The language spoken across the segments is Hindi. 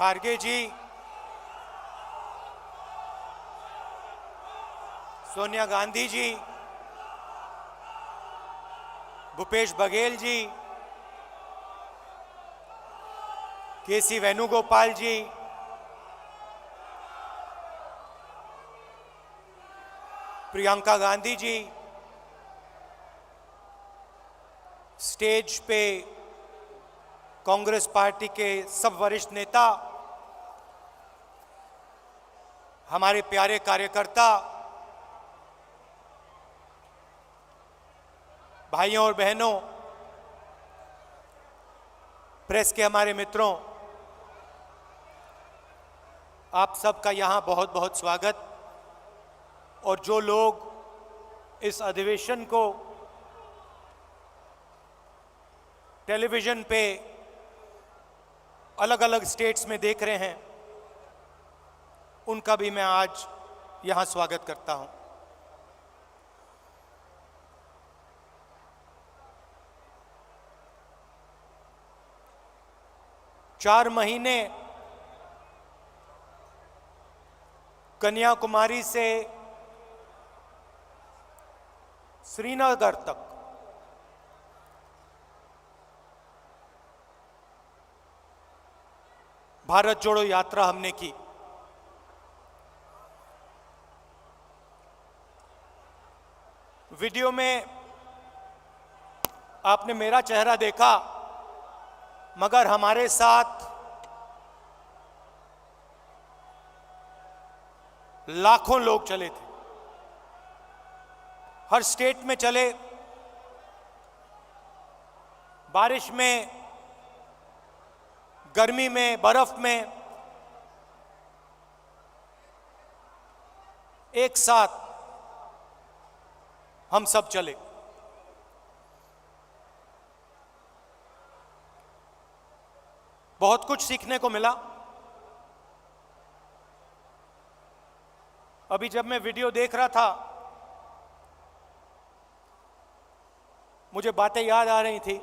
खारगे जी, सोनिया गांधी जी, भूपेश बघेल जी, केसी वेणुगोपाल जी, प्रियंका गांधी जी, स्टेज पे कांग्रेस पार्टी के सब वरिष्ठ नेता, हमारे प्यारे कार्यकर्ता, भाइयों और बहनों, प्रेस के हमारे मित्रों, आप सबका यहाँ बहुत बहुत स्वागत। और जो लोग इस अधिवेशन को टेलीविजन पे अलग अलग स्टेट्स में देख रहे हैं, उनका भी मैं आज यहाँ स्वागत करता हूँ। चार महीने कन्याकुमारी से श्रीनगर तक भारत जोड़ो यात्रा हमने की। वीडियो में आपने मेरा चेहरा देखा, मगर हमारे साथ लाखों लोग चले थे। हर स्टेट में चले, बारिश में, गर्मी में, बर्फ में, एक साथ हम सब चले। बहुत कुछ सीखने को मिला। अभी जब मैं वीडियो देख रहा था, मुझे बातें याद आ रही थी।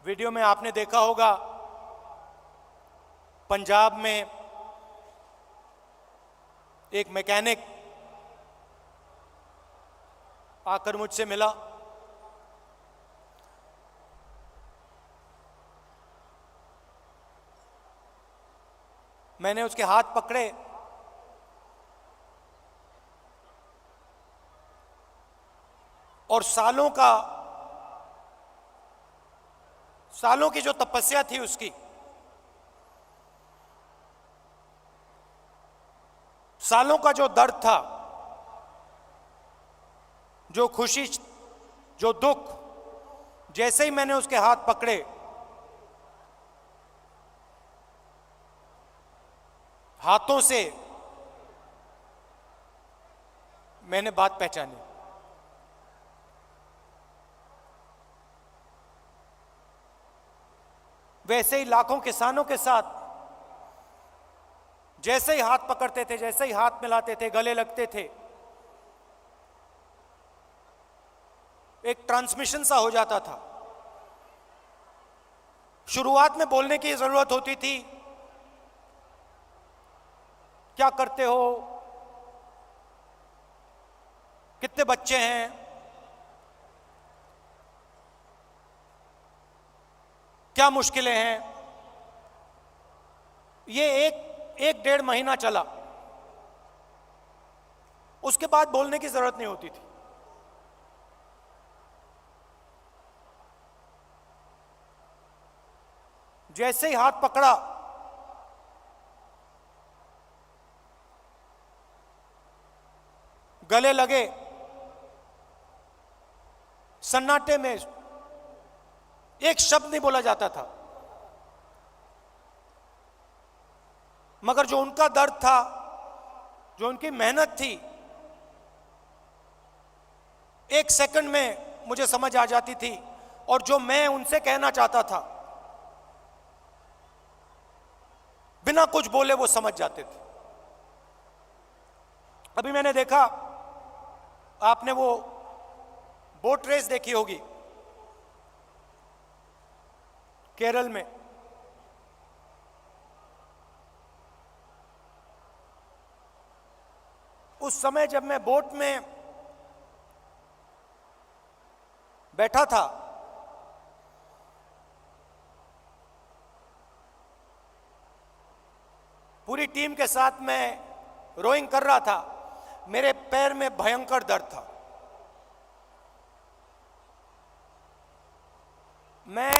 वीडियो में आपने देखा होगा, पंजाब में एक मैकेनिक आकर मुझसे मिला। मैंने उसके हाथ पकड़े और सालों की जो तपस्या थी उसकी, सालों का जो दर्द था, जो खुशी, जो दुख, जैसे ही मैंने उसके हाथ पकड़े, हाथों से मैंने बात पहचानी। वैसे ही लाखों किसानों के साथ जैसे ही हाथ पकड़ते थे, जैसे ही हाथ मिलाते थे, गले लगते थे, एक ट्रांसमिशन सा हो जाता था। शुरुआत में बोलने की जरूरत होती थी, क्या करते हो, कितने बच्चे हैं, क्या मुश्किलें हैं। ये एक डेढ़ महीना चला, उसके बाद बोलने की जरूरत नहीं होती थी। जैसे ही हाथ पकड़ा, गले लगे, सन्नाटे में एक शब्द नहीं बोला जाता था, मगर जो उनका दर्द था, जो उनकी मेहनत थी, एक सेकंड में मुझे समझ आ जाती थी। और जो मैं उनसे कहना चाहता था, बिना कुछ बोले वो समझ जाते थे। अभी मैंने देखा, आपने वो बोट रेस देखी होगी केरल में। उस समय जब मैं बोट में बैठा था, पूरी टीम के साथ मैं रोइंग कर रहा था, मेरे पैर में भयंकर दर्द था। मैं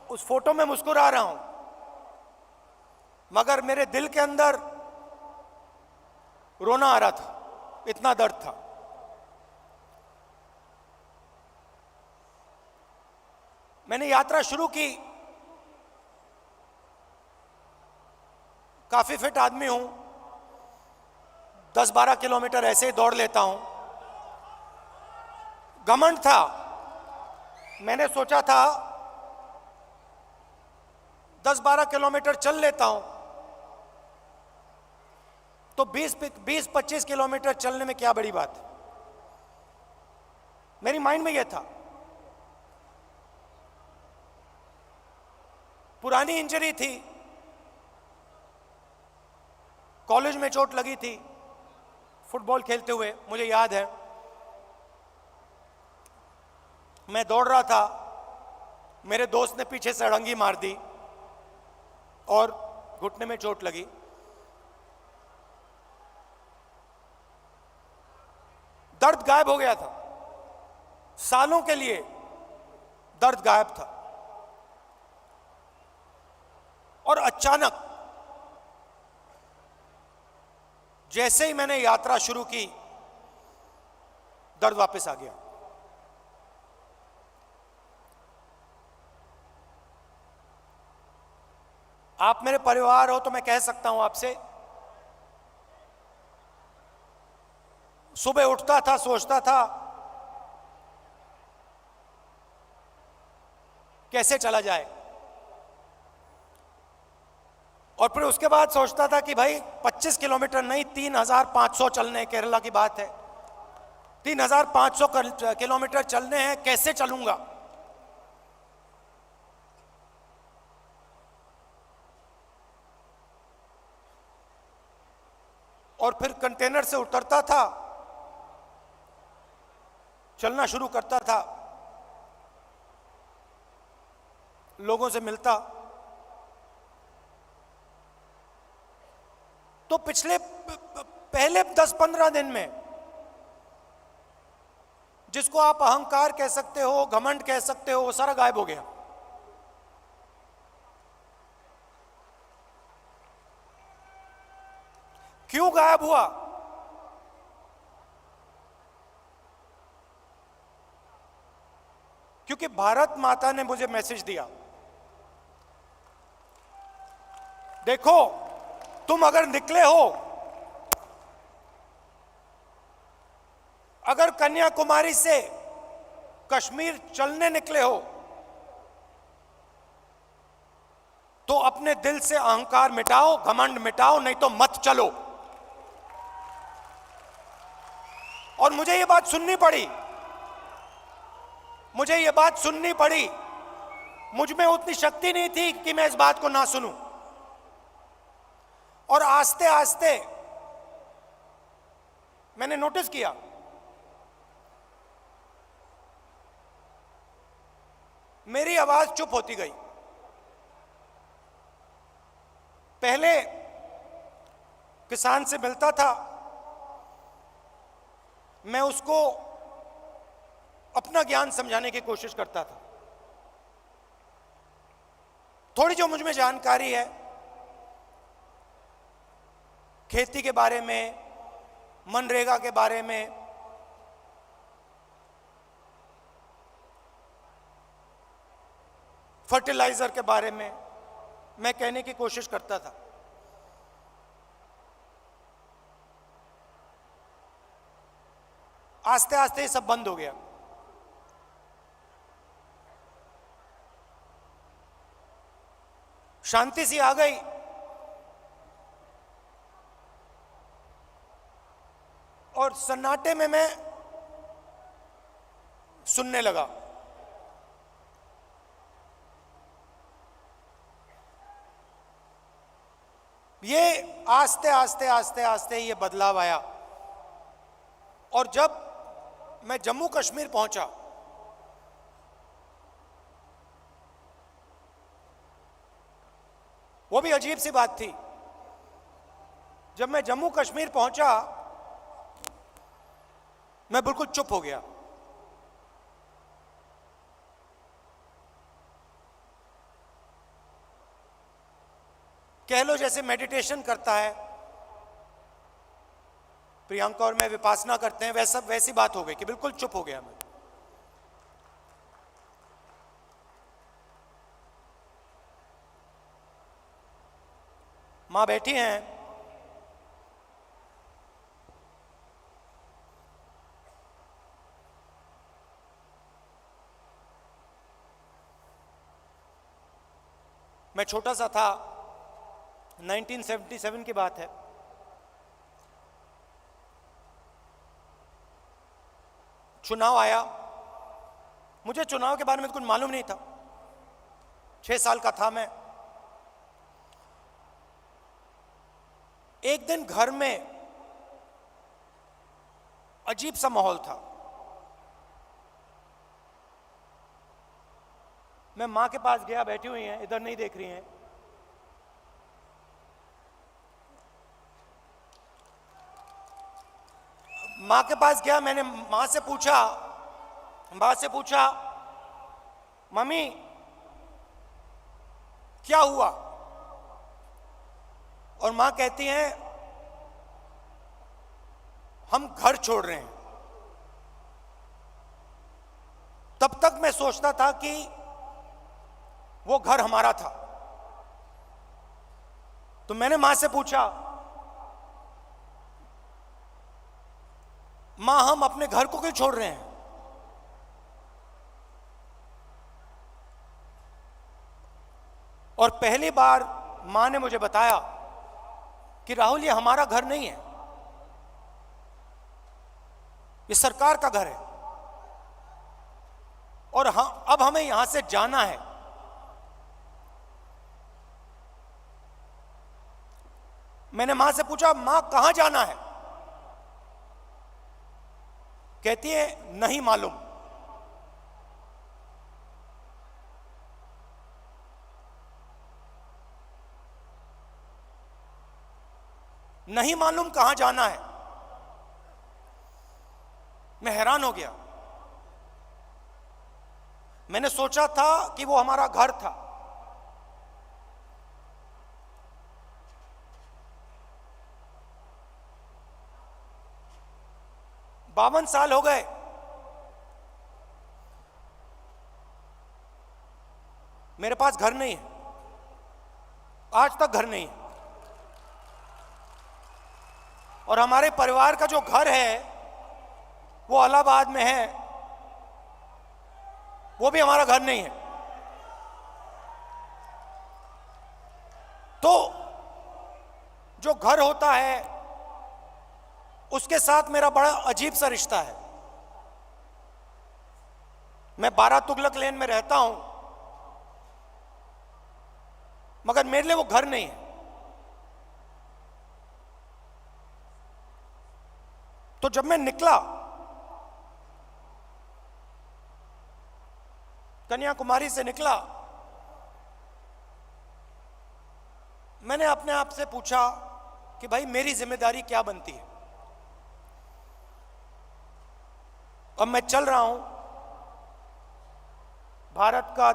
उस फोटो में मुस्कुरा रहा हूं, मगर मेरे दिल के अंदर रोना आ रहा था, इतना दर्द था। मैंने यात्रा शुरू की, काफी फिट आदमी हूं, 10-12 किलोमीटर ऐसे ही दौड़ लेता हूं। घमंड था, मैंने सोचा था 10-12 किलोमीटर चल लेता हूं तो 20-25 किलोमीटर चलने में क्या बड़ी बात है। मेरी माइंड में यह था। पुरानी इंजरी थी, कॉलेज में चोट लगी थी फुटबॉल खेलते हुए, मुझे याद है। मैं दौड़ रहा था, मेरे दोस्त ने पीछे से अड़ंगी मार दी और घुटने में चोट लगी। दर्द गायब हो गया था, सालों के लिए दर्द गायब था। और अचानक जैसे ही मैंने यात्रा शुरू की, दर्द वापस आ गया। आप मेरे परिवार हो तो मैं कह सकता हूं आपसे, सुबह उठता था, सोचता था कैसे चला जाए, और फिर उसके बाद सोचता था कि भाई 25 किलोमीटर नहीं, 3,500 चलने, केरला की बात है, 3,500 किलोमीटर चलने हैं, कैसे चलूंगा। और फिर कंटेनर से उतरता था, चलना शुरू करता था, लोगों से मिलता। तो पहले 10-15 दिन में, जिसको आप अहंकार कह सकते हो, घमंड कह सकते हो, वो सारा गायब हो गया। क्यों गायब हुआ? क्योंकि भारत माता ने मुझे मैसेज दिया, देखो तुम अगर निकले हो, अगर कन्याकुमारी से कश्मीर चलने निकले हो, तो अपने दिल से अहंकार मिटाओ, घमंड मिटाओ, नहीं तो मत चलो। और मुझे ये बात सुननी पड़ी, मुझे ये बात सुननी पड़ी। मुझ में उतनी शक्ति नहीं थी कि मैं इस बात को ना सुनूं। और आस्ते आस्ते मैंने नोटिस किया, मेरी आवाज चुप होती गई। पहले किसान से मिलता था, मैं उसको अपना ज्ञान समझाने की कोशिश करता था। थोड़ी जो मुझ में जानकारी है खेती के बारे में, मनरेगा के बारे में, फर्टिलाइजर के बारे में, मैं कहने की कोशिश करता था। आस्ते आस्ते ये सब बंद हो गया। शांति सी आ गई। और सन्नाटे में मैं सुनने लगा। ये आस्ते आस्ते आस्ते आस्ते ये बदलाव आया। और जब मैं जम्मू कश्मीर पहुंचा, वो भी अजीब सी बात थी। जब मैं जम्मू कश्मीर पहुंचा, मैं बिल्कुल चुप हो गया। कह लो जैसे मेडिटेशन करता है प्रियंका और मैं, विपासना करते हैं, वैसी बात हो गई कि बिल्कुल चुप हो गया मैं। मां बैठी हैं, मैं छोटा सा था, 1977 की बात है। चुनाव आया, मुझे चुनाव के बारे में कुछ मालूम नहीं था, 6 साल का था मैं। एक दिन घर में अजीब सा माहौल था। मैं मां के पास गया, बैठी हुई हैं, इधर नहीं देख रही हैं। मां के पास गया, मैंने मां से पूछा मम्मी क्या हुआ? और मां कहती हैं हम घर छोड़ रहे हैं। तब तक मैं सोचता था कि वो घर हमारा था। तो मैंने मां से पूछा, मां हम अपने घर को क्यों छोड़ रहे हैं? और पहली बार मां ने मुझे बताया कि राहुल ये हमारा घर नहीं है, ये सरकार का घर है और अब हमें यहां से जाना है। मैंने मां से पूछा, मां कहां जाना है? कहती है नहीं मालूम। नहीं मालूम कहां जाना है। मैं हैरान हो गया। मैंने सोचा था कि वो हमारा घर था। बावन साल हो गए, मेरे पास घर नहीं है, आज तक घर नहीं है। और हमारे परिवार का जो घर है वो इलाहाबाद में है, वो भी हमारा घर नहीं है। तो जो घर होता है उसके साथ मेरा बड़ा अजीब सा रिश्ता है। मैं 12 तुगलक लेन में रहता हूं, मगर मेरे लिए वो घर नहीं है। तो जब मैं निकला, कन्याकुमारी से निकला, मैंने अपने आप से पूछा कि भाई मेरी जिम्मेदारी क्या बनती है। अब मैं चल रहा हूं, भारत का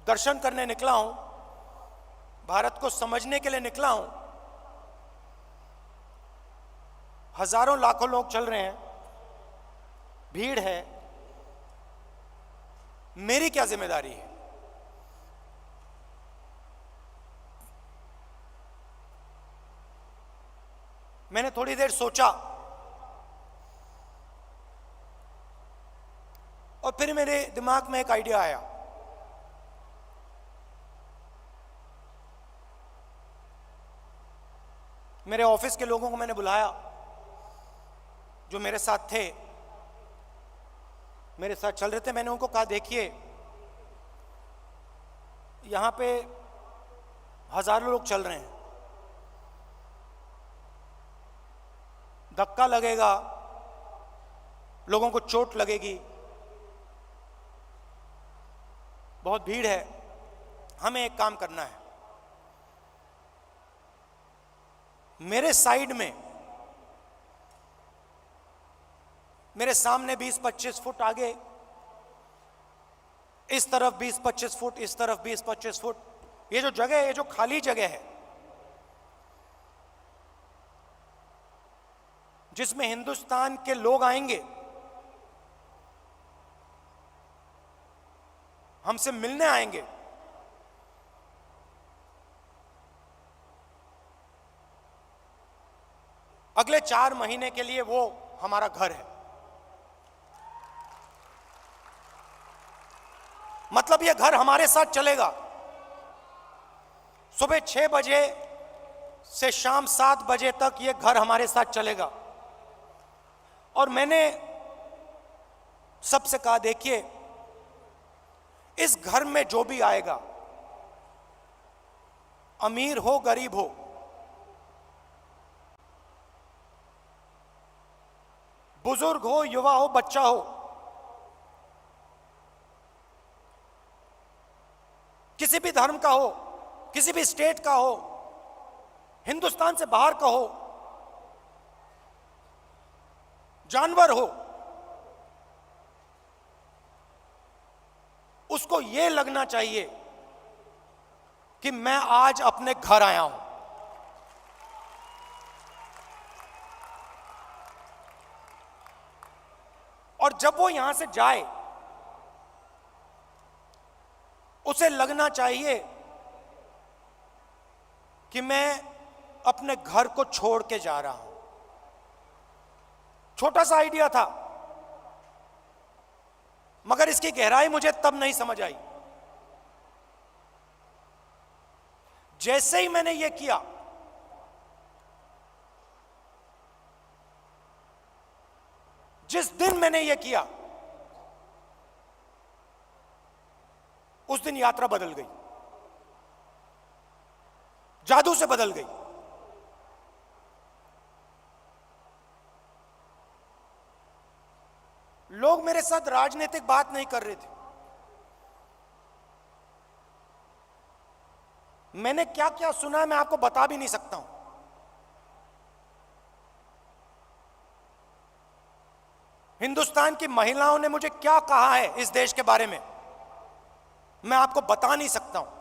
दर्शन करने निकला हूं, भारत को समझने के लिए निकला हूं। हजारों लाखों लोग चल रहे हैं, भीड़ है, मेरी क्या जिम्मेदारी है? मैंने थोड़ी देर सोचा और फिर मेरे दिमाग में एक आइडिया आया। मेरे ऑफिस के लोगों को मैंने बुलाया जो मेरे साथ थे, मेरे साथ चल रहे थे, मैंने उनको कहा देखिए यहां पे हजारों लोग चल रहे हैं, धक्का लगेगा, लोगों को चोट लगेगी, बहुत भीड़ है, हमें एक काम करना है, मेरे साइड में, मेरे सामने 20-25 फुट आगे, इस तरफ 20-25 फुट, इस तरफ 20-25 फुट, ये जो जगह है, ये जो खाली जगह है जिसमें हिंदुस्तान के लोग आएंगे, हमसे मिलने आएंगे, अगले 4 महीने के लिए वो हमारा घर है। मतलब ये घर हमारे साथ चलेगा। सुबह 6 बजे से शाम 7 बजे तक ये घर हमारे साथ चलेगा। और मैंने सबसे कहा देखिए इस घर में जो भी आएगा, अमीर हो गरीब हो, बुजुर्ग हो युवा हो बच्चा हो, किसी भी धर्म का हो, किसी भी स्टेट का हो, हिंदुस्तान से बाहर का हो, जानवर हो, उसको यह लगना चाहिए कि मैं आज अपने घर आया हूं। और जब वो यहां से जाए उसे लगना चाहिए कि मैं अपने घर को छोड़ के जा रहा हूं। छोटा सा आइडिया था, मगर इसकी गहराई मुझे तब नहीं समझ आई। जैसे ही मैंने यह किया, जिस दिन मैंने यह किया, उस दिन यात्रा बदल गई, जादू से बदल गई। लोग मेरे साथ राजनीतिक बात नहीं कर रहे थे। मैंने क्या क्या सुना है मैं आपको बता भी नहीं सकता हूं। हिंदुस्तान की महिलाओं ने मुझे क्या कहा है इस देश के बारे में, मैं आपको बता नहीं सकता हूं।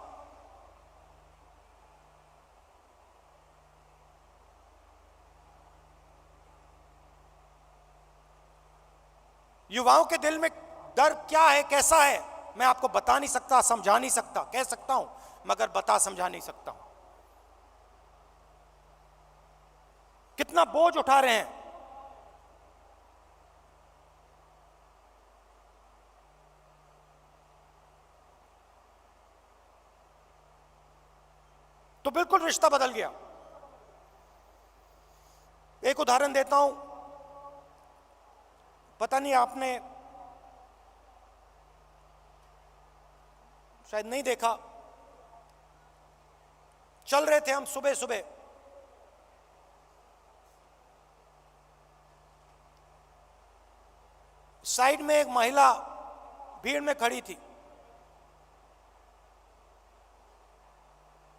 युवाओं के दिल में डर क्या है, कैसा है, मैं आपको बता नहीं सकता, समझा नहीं सकता। कह सकता हूं मगर बता समझा नहीं सकता हूं। कितना बोझ उठा रहे हैं। तो बिल्कुल रिश्ता बदल गया। एक उदाहरण देता हूं, पता नहीं आपने शायद नहीं देखा। चल रहे थे हम सुबह सुबह, साइड में एक महिला भीड़ में खड़ी थी।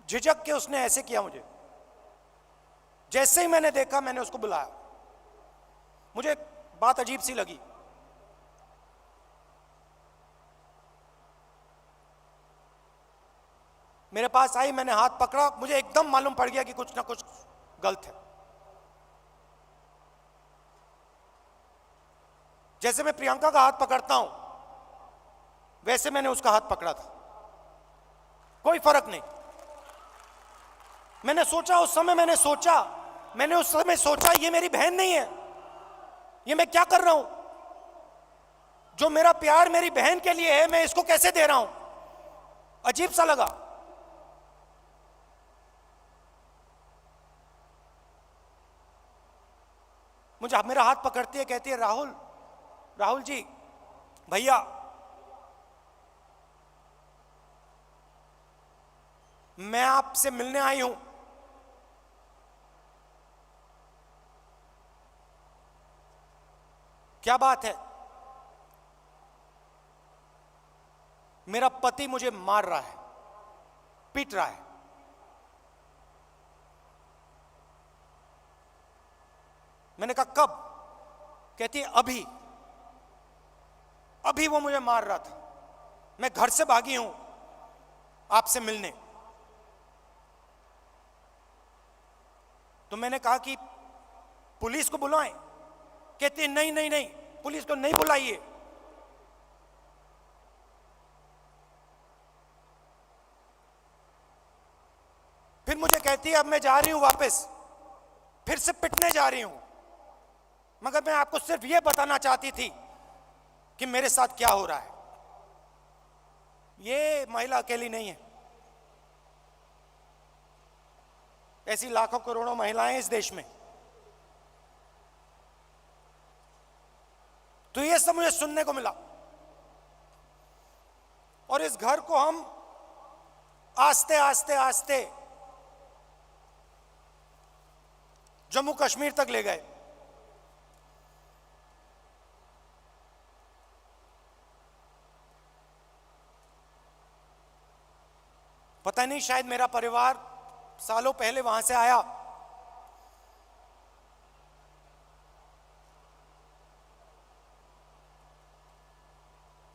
झिझक के उसने ऐसे किया मुझे। जैसे ही मैंने देखा मैंने उसको बुलाया। मुझे बात अजीब सी लगी। मेरे पास आई, मैंने हाथ पकड़ा, मुझे एकदम मालूम पड़ गया कि कुछ ना कुछ गलत है। जैसे मैं प्रियंका का हाथ पकड़ता हूं वैसे मैंने उसका हाथ पकड़ा था, कोई फर्क नहीं। मैंने सोचा उस समय सोचा ये मेरी बहन नहीं है, ये मैं क्या कर रहा हूं? जो मेरा प्यार मेरी बहन के लिए है मैं इसको कैसे दे रहा हूं? अजीब सा लगा। मुझे मेरा हाथ पकड़ती है, कहती है राहुल जी भैया मैं आपसे मिलने आई हूं। क्या बात है? मेरा पति मुझे मार रहा है, पीट रहा है। मैंने कहा कब? कहती है अभी अभी वो मुझे मार रहा था, मैं घर से भागी हूं आपसे मिलने। तो मैंने कहा कि पुलिस को बुलाएं। कहती है नहीं नहीं नहीं, पुलिस को नहीं बुलाइए। फिर मुझे कहती है अब मैं जा रही हूं वापस, फिर से पिटने जा रही हूं। मगर मैं आपको सिर्फ यह बताना चाहती थी कि मेरे साथ क्या हो रहा है। ये महिला अकेली नहीं है, ऐसी लाखों करोड़ों महिलाएं इस देश में। तो ये सब मुझे सुनने को मिला, और इस घर को हम आस्ते आस्ते आस्ते जम्मू कश्मीर तक ले गए। पता नहीं, शायद मेरा परिवार सालों पहले वहां से आया।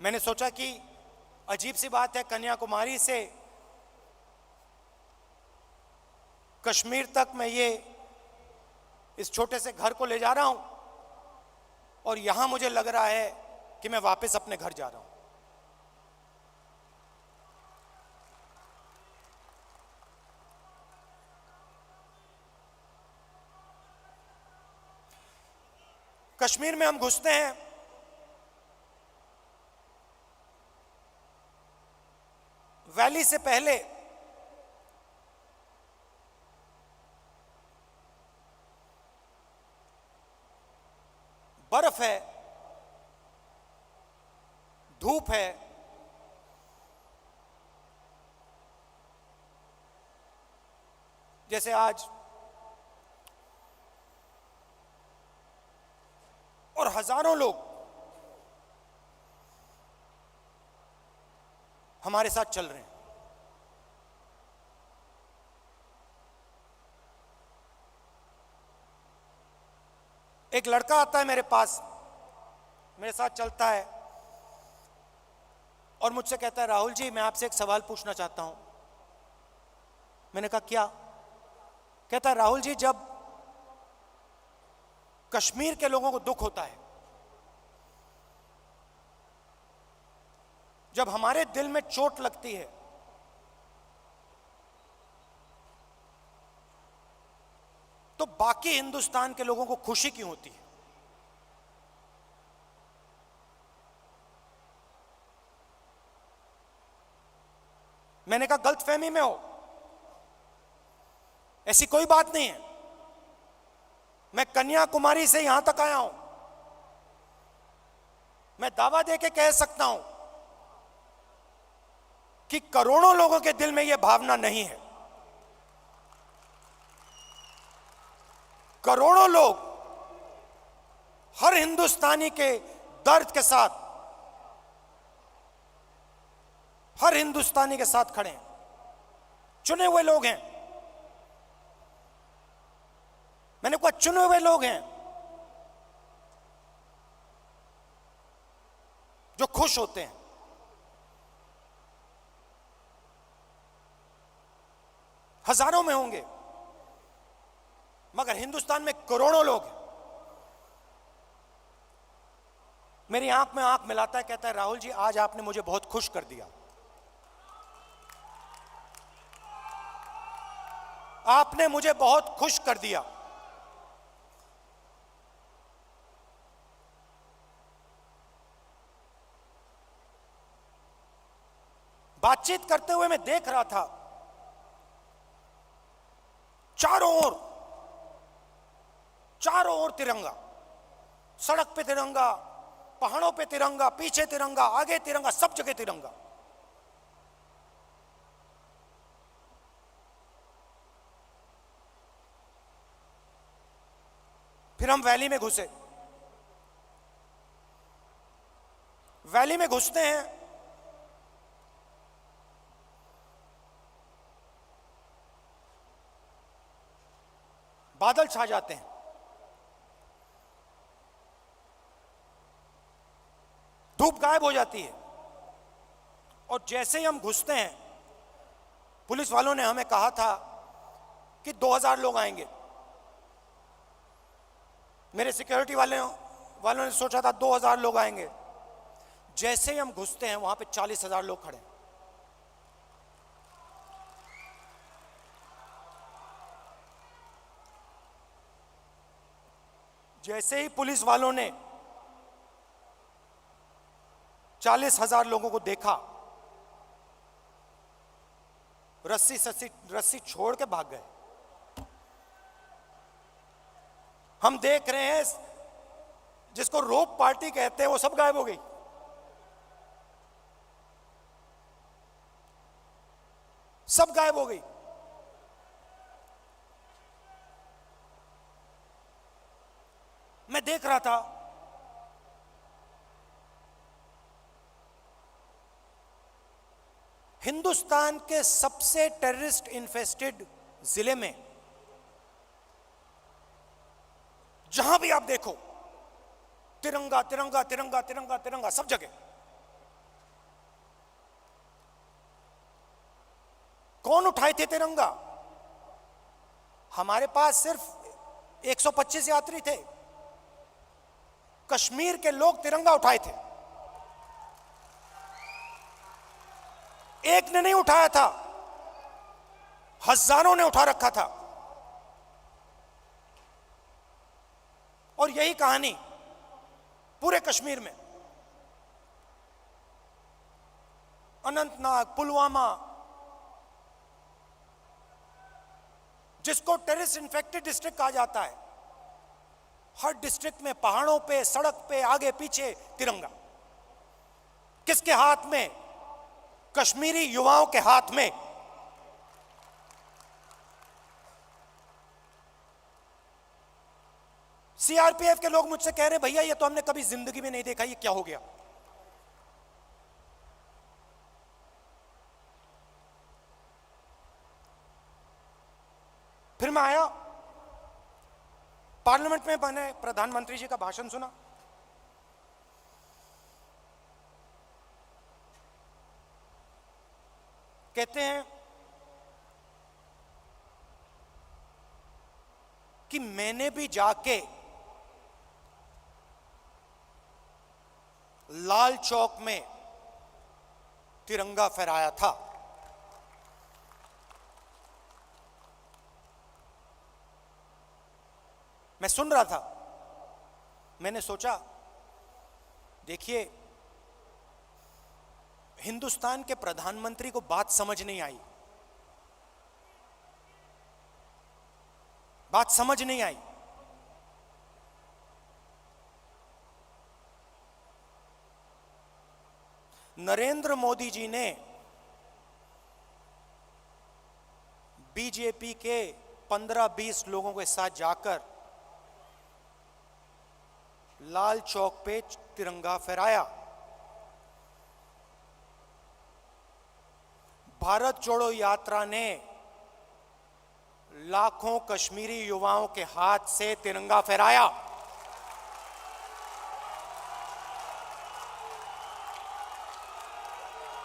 मैंने सोचा कि अजीब सी बात है, कन्याकुमारी से कश्मीर तक मैं ये इस छोटे से घर को ले जा रहा हूं, और यहां मुझे लग रहा है कि मैं वापस अपने घर जा रहा हूं। कश्मीर में हम घुसते हैं, वैली से पहले बर्फ है, धूप है, जैसे आज, और हजारों लोग हमारे साथ चल रहे हैं। एक लड़का आता है मेरे पास, मेरे साथ चलता है और मुझसे कहता है राहुल जी मैं आपसे एक सवाल पूछना चाहता हूं। मैंने कहा क्या? कहता है राहुल जी जब कश्मीर के लोगों को दुख होता है, जब हमारे दिल में चोट लगती है, तो बाकी हिंदुस्तान के लोगों को खुशी क्यों होती है? मैंने कहा गलतफहमी में हो, ऐसी कोई बात नहीं है। मैं कन्याकुमारी से यहां तक आया हूं, मैं दावा देके कह सकता हूं कि करोड़ों लोगों के दिल में यह भावना नहीं है। करोड़ों लोग हर हिंदुस्तानी के दर्द के साथ, हर हिंदुस्तानी के साथ खड़े हैं। चुने हुए लोग हैं, मैंने कहा चुने हुए लोग हैं जो खुश होते हैं। हजारों में होंगे, मगर हिंदुस्तान में करोड़ों लोग हैं। मेरी आंख में आंख मिलाता है, कहता है राहुल जी आज आपने मुझे बहुत खुश कर दिया, आपने मुझे बहुत खुश कर दिया। बातचीत करते हुए मैं देख रहा था चारों ओर तिरंगा, सड़क पे तिरंगा, पहाड़ों पे तिरंगा, पीछे तिरंगा, आगे तिरंगा, सब जगह तिरंगा। फिर हम वैली में घुसे। वैली में घुसते हैं, बादल छा जाते हैं, धूप गायब हो जाती है, और जैसे ही हम घुसते हैं, पुलिस वालों ने हमें कहा था कि 2000 लोग आएंगे। मेरे सिक्योरिटी वालों ने सोचा था 2000 लोग आएंगे। जैसे ही हम घुसते हैं, वहां पे 40,000 लोग खड़े। जैसे ही पुलिस वालों ने 40,000 लोगों को देखा, रस्सी छोड़ के भाग गए। हम देख रहे हैं, जिसको रोप पार्टी कहते हैं, वो सब गायब हो गई। सब गायब हो गई। मैं देख रहा था, हिंदुस्तान के सबसे टेररिस्ट इन्फेस्टेड जिले में जहां भी आप देखो, तिरंगा तिरंगा तिरंगा तिरंगा तिरंगा, सब जगह। कौन उठाए थे तिरंगा? हमारे पास सिर्फ 125 यात्री थे। कश्मीर के लोग तिरंगा उठाए थे। एक ने नहीं उठाया था, हजारों ने उठा रखा था। और यही कहानी पूरे कश्मीर में, अनंतनाग, पुलवामा, जिसको टेररिस्ट इन्फेक्टेड डिस्ट्रिक्ट कहा जाता है, हर डिस्ट्रिक्ट में पहाड़ों पे, सड़क पे, आगे पीछे तिरंगा। किसके हाथ में? कश्मीरी युवाओं के हाथ में। सीआरपीएफ के लोग मुझसे कह रहे, भैया ये तो हमने कभी जिंदगी में नहीं देखा, ये क्या हो गया? फिर मैं आया, पार्लियामेंट में मैंने प्रधानमंत्री जी का भाषण सुना। कहते हैं कि मैंने भी जाके लाल चौक में तिरंगा फहराया था। मैं सुन रहा था, मैंने सोचा, देखिए, हिंदुस्तान के प्रधानमंत्री को बात समझ नहीं आई, बात समझ नहीं आई। नरेंद्र मोदी जी ने बीजेपी के 15-20 लोगों के साथ जाकर लाल चौक पे तिरंगा फहराया। भारत जोड़ो यात्रा ने लाखों कश्मीरी युवाओं के हाथ से तिरंगा फहराया।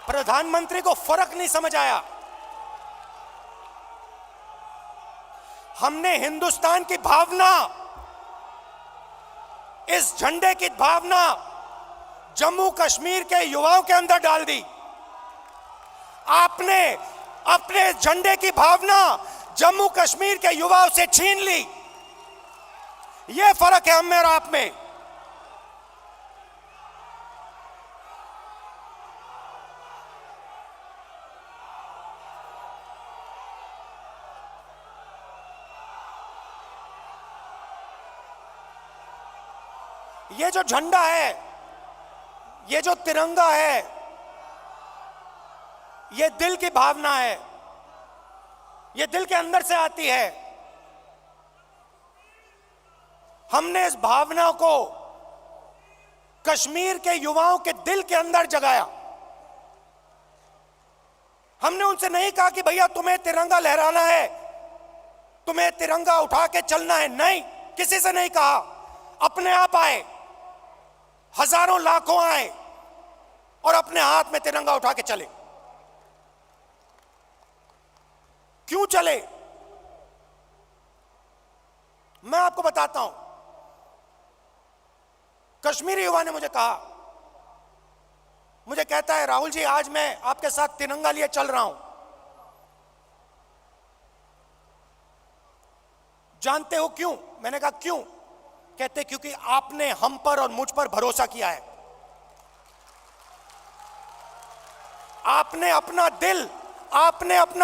प्रधानमंत्री को फर्क नहीं समझ आया। हमने हिंदुस्तान की भावना, इस झंडे की भावना जम्मू कश्मीर के युवाओं के अंदर डाल दी। आपने अपने झंडे की भावना जम्मू कश्मीर के युवाओं से छीन ली। यह फर्क है हम में और आप में। ये जो झंडा है, ये जो तिरंगा है, ये दिल की भावना है, ये दिल के अंदर से आती है। हमने इस भावना को कश्मीर के युवाओं के दिल के अंदर जगाया। हमने उनसे नहीं कहा कि भैया तुम्हें तिरंगा लहराना है, तुम्हें तिरंगा उठा के चलना है, नहीं, किसी से नहीं कहा। अपने आप आए, हजारों लाखों आए और अपने हाथ में तिरंगा उठा के चले। क्यों चले? मैं आपको बताता हूं। कश्मीरी युवा ने मुझे कहा, मुझे कहता है राहुल जी आज मैं आपके साथ तिरंगा लिए चल रहा हूं। जानते हो क्यों? मैंने कहा क्यों? कहते क्योंकि आपने हम पर और मुझ पर भरोसा किया है। आपने अपना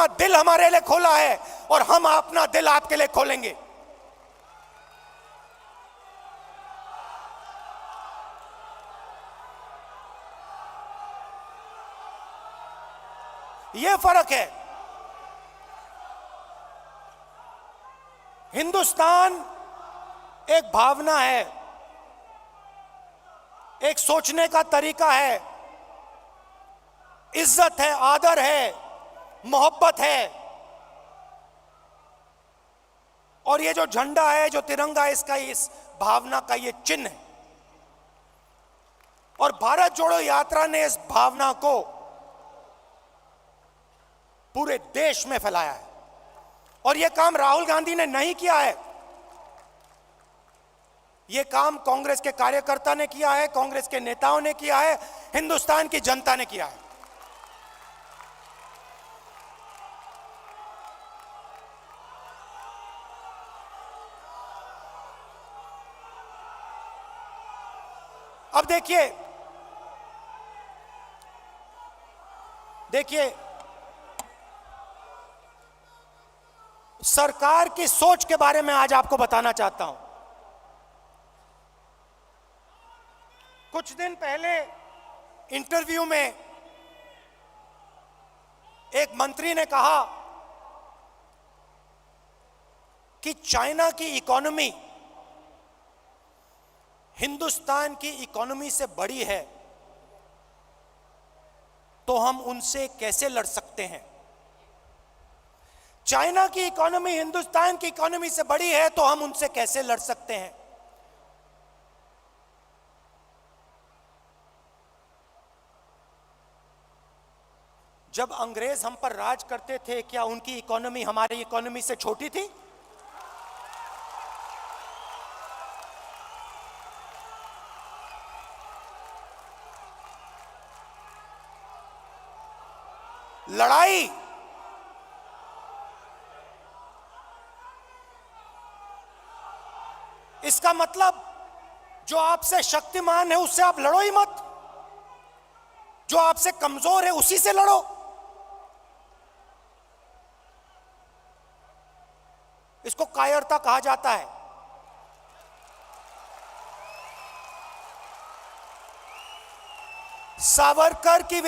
दिल हमारे लिए खोला है और हम अपना दिल आपके लिए खोलेंगे। यह फर्क है। हिंदुस्तान एक भावना है, एक सोचने का तरीका है, इज्जत है, आदर है, मोहब्बत है। और ये जो झंडा है, जो तिरंगा है, इसका इस भावना का ये चिन्ह है। और भारत जोड़ो यात्रा ने इस भावना को पूरे देश में फैलाया है। और यह काम राहुल गांधी ने नहीं किया है, यह काम कांग्रेस के कार्यकर्ता ने किया है, कांग्रेस के नेताओं ने किया है, हिंदुस्तान की जनता ने किया है। अब देखिए सरकार की सोच के बारे में आज आपको बताना चाहता हूं। कुछ दिन पहले इंटरव्यू में एक मंत्री ने कहा कि चाइना की इकोनॉमी हिंदुस्तान की इकोनॉमी से बड़ी है, तो हम उनसे कैसे लड़ सकते हैं। चाइना की इकोनॉमी हिंदुस्तान की इकोनॉमी से बड़ी है, तो हम उनसे कैसे लड़ सकते हैं। जब अंग्रेज हम पर राज करते थे, क्या उनकी इकोनॉमी हमारी इकोनॉमी से छोटी थी? लड़ाई इसका मतलब जो आपसे शक्तिमान है उससे आप लड़ो ही मत, जो आपसे कमजोर है उसी से लड़ो। इसको कायरता कहा जाता है। सावरकर की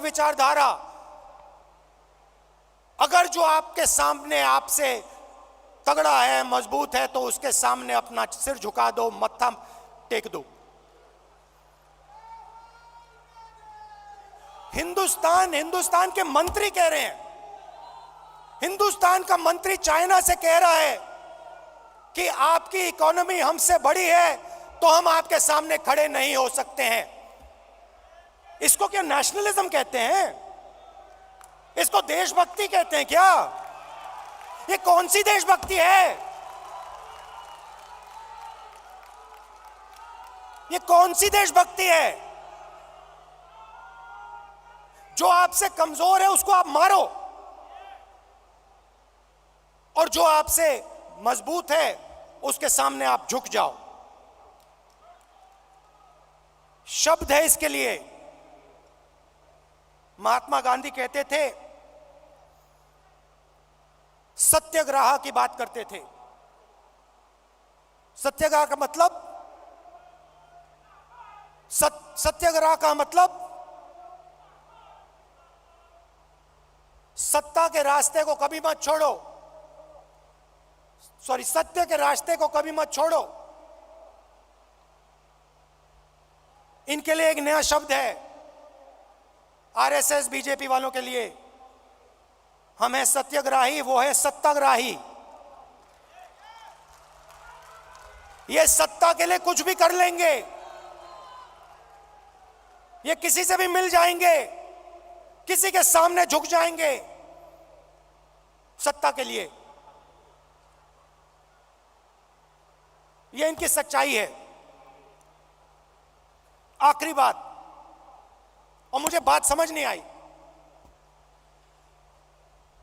विचारधारा, अगर जो आपके सामने आपसे तगड़ा है, मजबूत है, तो उसके सामने अपना सिर झुका दो, मत्था टेक दो। हिंदुस्तान के मंत्री कह रहे हैं, हिंदुस्तान का मंत्री चाइना से कह रहा है कि आपकी इकोनॉमी हमसे बड़ी है, तो हम आपके सामने खड़े नहीं हो सकते हैं। इसको क्या नेशनलिज्म कहते हैं? इसको देशभक्ति कहते हैं क्या? ये कौन सी देशभक्ति है? ये कौन सी देशभक्ति है? जो आपसे कमजोर है उसको आप मारो, और जो आपसे मजबूत है उसके सामने आप झुक जाओ। शब्द है इसके लिए। महात्मा गांधी कहते थे, सत्याग्रह की बात करते थे। सत्याग्रह का मतलब, सत्याग्रह का मतलब सत्ता के रास्ते को कभी मत छोड़ो, सॉरी, सत्य के रास्ते को कभी मत छोड़ो। इनके लिए एक नया शब्द है आरएसएस बीजेपी वालों के लिए, हम हैं सत्याग्राही, वो है सत्ताग्राही। ये सत्ता के लिए कुछ भी कर लेंगे, ये किसी से भी मिल जाएंगे, किसी के सामने झुक जाएंगे सत्ता के लिए। ये इनकी सच्चाई है। आखिरी बात, और मुझे बात समझ नहीं आई,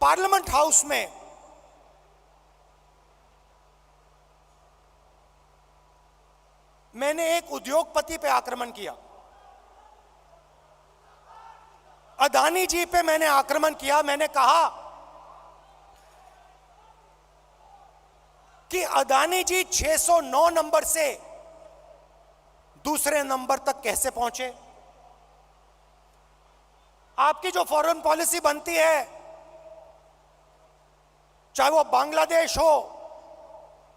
पार्लियामेंट हाउस में मैंने एक उद्योगपति पे आक्रमण किया, अदानी जी पे मैंने आक्रमण किया। मैंने कहा कि अदानी जी 609 नंबर से दूसरे नंबर तक कैसे पहुंचे। आपकी जो फॉरेन पॉलिसी बनती है, चाहे वो बांग्लादेश हो,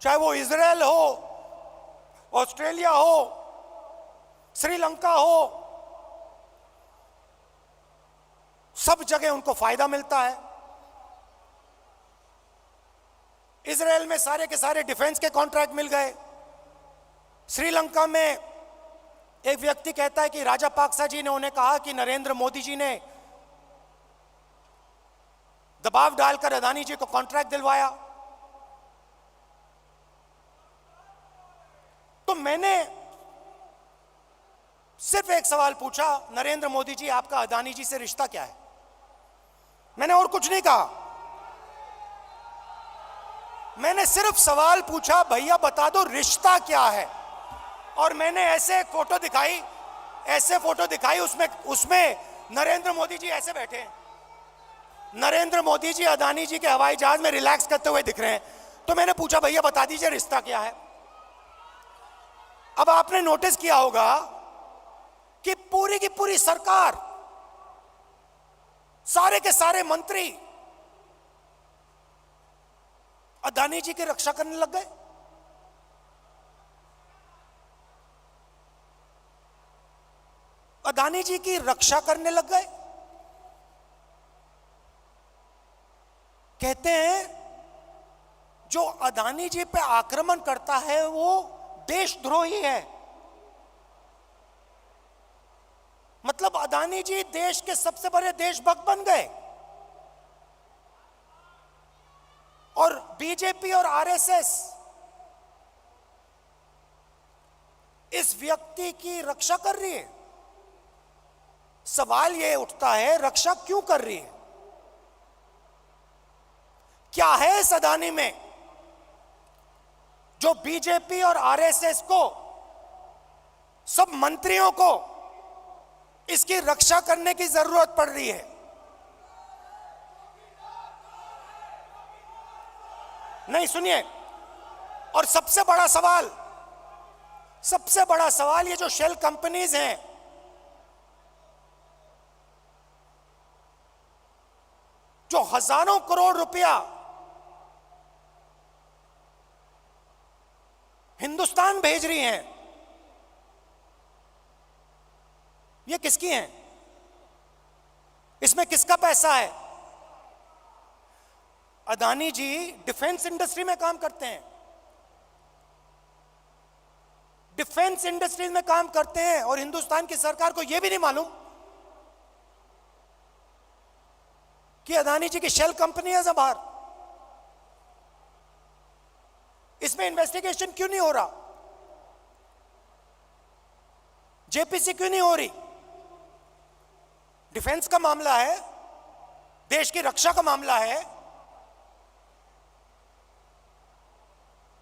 चाहे वो इजराइल हो, ऑस्ट्रेलिया हो, श्रीलंका हो, सब जगह उनको फायदा मिलता है। इजराइल में सारे के सारे डिफेंस के कॉन्ट्रैक्ट मिल गए। श्रीलंका में एक व्यक्ति कहता है कि राजापाक्सा जी ने उन्हें कहा कि नरेंद्र मोदी जी ने दबाव डालकर अदानी जी को कॉन्ट्रैक्ट दिलवाया। तो मैंने सिर्फ एक सवाल पूछा, नरेंद्र मोदी जी, आपका अदानी जी से रिश्ता क्या है? मैंने और कुछ नहीं कहा, मैंने सिर्फ सवाल पूछा, भैया बता दो रिश्ता क्या है। और मैंने ऐसे फोटो दिखाई, उसमें नरेंद्र मोदी जी ऐसे बैठे हैं, नरेंद्र मोदी जी अदानी जी के हवाई जहाज में रिलैक्स करते हुए दिख रहे हैं। तो मैंने पूछा, भैया बता दीजिए रिश्ता क्या है। अब आपने नोटिस किया होगा कि पूरी की पूरी सरकार, सारे के सारे मंत्री अदानी जी की रक्षा करने लग गए। अदानी जी की रक्षा करने लग गए। कहते हैं जो अदानी जी पे आक्रमण करता है वो देशद्रोही है। मतलब अदानी जी देश के सबसे बड़े देशभक्त बन गए। और बीजेपी और आरएसएस इस व्यक्ति की रक्षा कर रही है। सवाल यह उठता है, रक्षा क्यों कर रही है? क्या है इस अदानी में जो बीजेपी और आरएसएस को, सब मंत्रियों को इसकी रक्षा करने की जरूरत पड़ रही है? नहीं, सुनिए, और सबसे बड़ा सवाल ये जो शेल कंपनीज हैं, जो हजारों करोड़ रुपया हिंदुस्तान भेज रही हैं, ये किसकी हैं? इसमें किसका पैसा है? अदानी जी डिफेंस इंडस्ट्री में काम करते हैं, डिफेंस इंडस्ट्री में काम करते हैं, और हिंदुस्तान की सरकार को यह भी नहीं मालूम कि अदानी जी की शेल कंपनी है बाहर। इसमें इन्वेस्टिगेशन क्यों नहीं हो रहा? जेपीसी क्यों नहीं हो रही? डिफेंस का मामला है, देश की रक्षा का मामला है,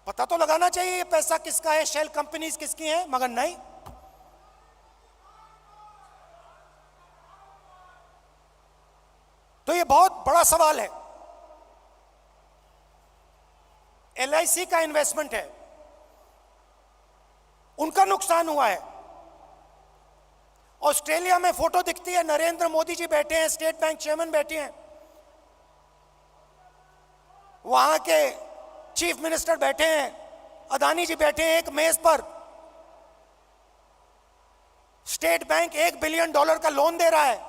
पता तो लगाना चाहिए ये पैसा किसका है, शेल कंपनीज किसकी हैं, मगर नहीं। तो ये बहुत बड़ा सवाल है। एलआईसी का इन्वेस्टमेंट है, उनका नुकसान हुआ है। ऑस्ट्रेलिया में फोटो दिखती है, नरेंद्र मोदी जी बैठे हैं, स्टेट बैंक चेयरमैन बैठे हैं, वहां के चीफ मिनिस्टर बैठे हैं, अदानी जी बैठे हैं एक मेज पर। स्टेट बैंक $1 बिलियन का लोन दे रहा है।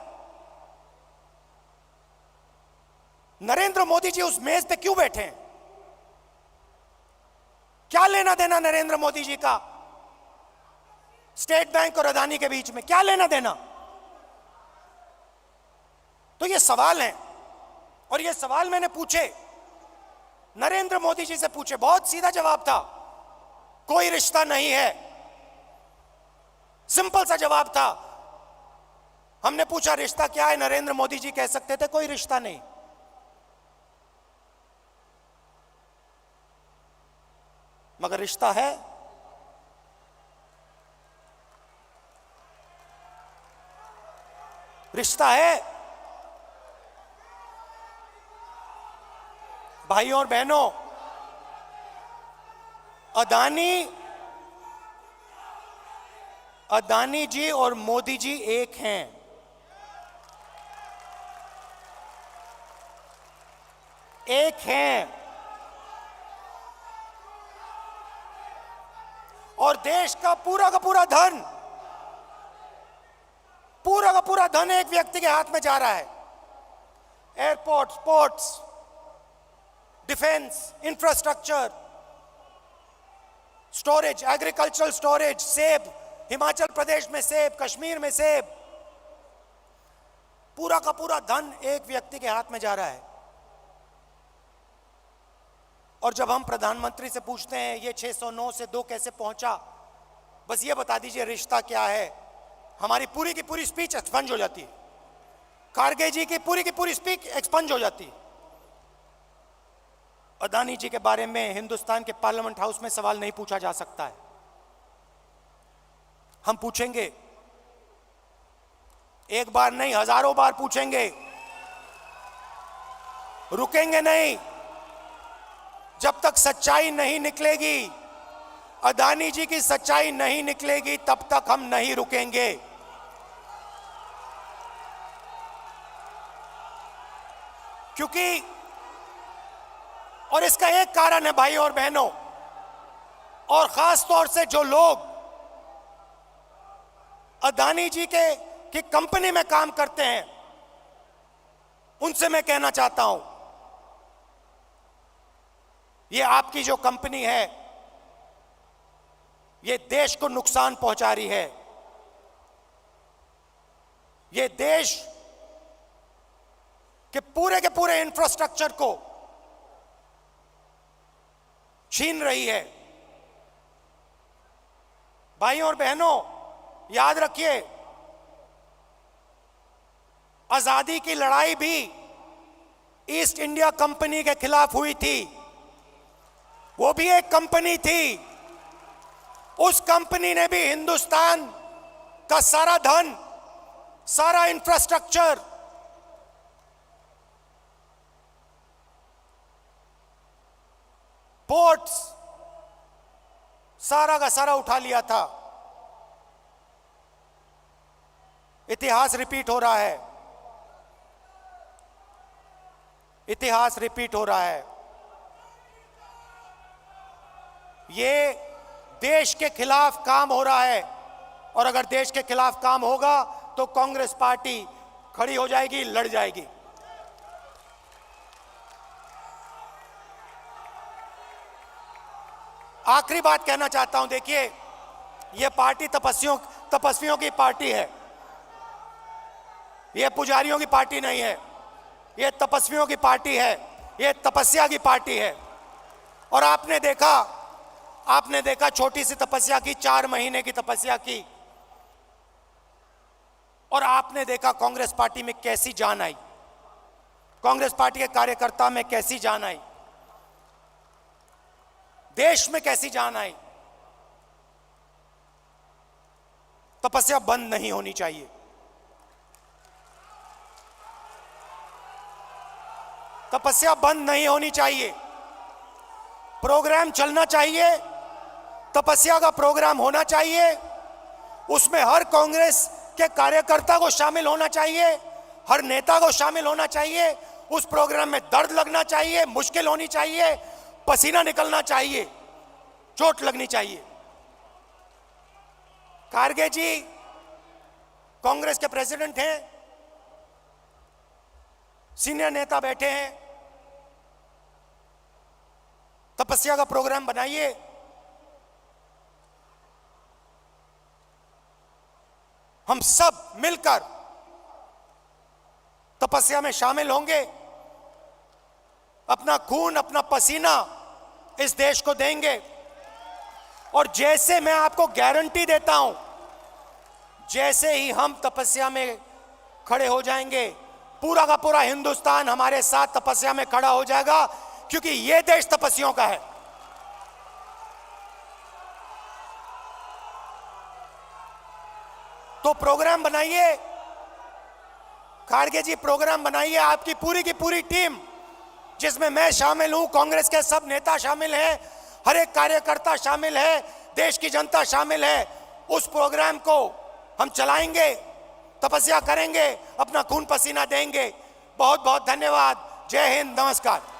नरेंद्र मोदी जी उस मेज पे क्यों बैठे हैं? क्या लेना देना नरेंद्र मोदी जी का स्टेट बैंक और अदानी के बीच में? क्या लेना देना? तो ये सवाल हैं, और ये सवाल मैंने पूछे, नरेंद्र मोदी जी से पूछे, बहुत सीधा जवाब था, कोई रिश्ता नहीं है। सिंपल सा जवाब था। हमने पूछा रिश्ता क्या है, नरेंद्र मोदी जी कह सकते थे कोई रिश्ता नहीं। मगर रिश्ता है। रिश्ता है। भाइयों और बहनों, अदानी जी और मोदी जी एक हैं। एक हैं। और देश का पूरा धन एक व्यक्ति के हाथ में जा रहा है। Airport, ports, defence, infrastructure, storage, agricultural storage, सेब, हिमाचल प्रदेश में सेब, कश्मीर में सेब, पूरा का पूरा धन एक व्यक्ति के हाथ में जा रहा है। और जब हम प्रधानमंत्री से पूछते हैं ये 609 से 2 कैसे पहुंचा, बस ये बता दीजिए रिश्ता क्या है, हमारी पूरी की पूरी स्पीच एक्सपंज हो जाती है। खारगे जी की पूरी स्पीच एक्सपंज हो जाती है। अदानी जी के बारे में हिंदुस्तान के पार्लियामेंट हाउस में सवाल नहीं पूछा जा सकता है। हम पूछेंगे, एक बार नहीं, हजारों बार पूछेंगे, रुकेंगे नहीं। जब तक सच्चाई नहीं निकलेगी, अदानी जी की सच्चाई नहीं निकलेगी, तब तक हम नहीं रुकेंगे। क्योंकि, और इसका एक कारण है भाई और बहनों, और खास तौर से जो लोग अदानी जी की कंपनी में काम करते हैं, उनसे मैं कहना चाहता हूं, ये आपकी जो कंपनी है, ये देश को नुकसान पहुंचा रही है। ये देश के पूरे इंफ्रास्ट्रक्चर को छीन रही है। भाइयों और बहनों, याद रखिए, आजादी की लड़ाई भी ईस्ट इंडिया कंपनी के खिलाफ हुई थी। वो भी एक कंपनी थी। उस कंपनी ने भी हिंदुस्तान का सारा धन, सारा इंफ्रास्ट्रक्चर, पोर्ट्स, सारा का सारा उठा लिया था। इतिहास रिपीट हो रहा है। इतिहास रिपीट हो रहा है। ये देश के खिलाफ काम हो रहा है, और अगर देश के खिलाफ काम होगा तो कांग्रेस पार्टी खड़ी हो जाएगी, लड़ जाएगी। आखिरी बात कहना चाहता हूं, देखिए, यह पार्टी तपस्वियों की पार्टी है। यह पुजारियों की पार्टी नहीं है। यह तपस्वियों की पार्टी है। यह तपस्या की पार्टी है। और आपने देखा छोटी सी तपस्या की, 4 महीने की तपस्या की, और आपने देखा कांग्रेस पार्टी में कैसी जान आई, कांग्रेस पार्टी के कार्यकर्ता में कैसी जान आई, देश में कैसी जान आई। तपस्या बंद नहीं होनी चाहिए। तपस्या बंद नहीं होनी चाहिए। प्रोग्राम चलना चाहिए, तपस्या का प्रोग्राम होना चाहिए, उसमें हर कांग्रेस के कार्यकर्ता को शामिल होना चाहिए, हर नेता को शामिल होना चाहिए। उस प्रोग्राम में दर्द लगना चाहिए, मुश्किल होनी चाहिए, पसीना निकलना चाहिए, चोट लगनी चाहिए। खारगे जी कांग्रेस के प्रेसिडेंट हैं, सीनियर नेता बैठे हैं, तपस्या का प्रोग्राम बनाइए। हम सब मिलकर तपस्या में शामिल होंगे, अपना खून अपना पसीना इस देश को देंगे। और जैसे मैं आपको गारंटी देता हूं, जैसे ही हम तपस्या में खड़े हो जाएंगे, पूरा का पूरा हिंदुस्तान हमारे साथ तपस्या में खड़ा हो जाएगा, क्योंकि यह देश तपस्वियों का है। तो प्रोग्राम बनाइए, खारगे जी प्रोग्राम बनाइए, आपकी पूरी की पूरी टीम, जिसमें मैं शामिल हूं, कांग्रेस के सब नेता शामिल हैं, हर एक कार्यकर्ता शामिल है, देश की जनता शामिल है। उस प्रोग्राम को हम चलाएंगे, तपस्या करेंगे, अपना खून पसीना देंगे। बहुत बहुत धन्यवाद। जय हिंद, नमस्कार।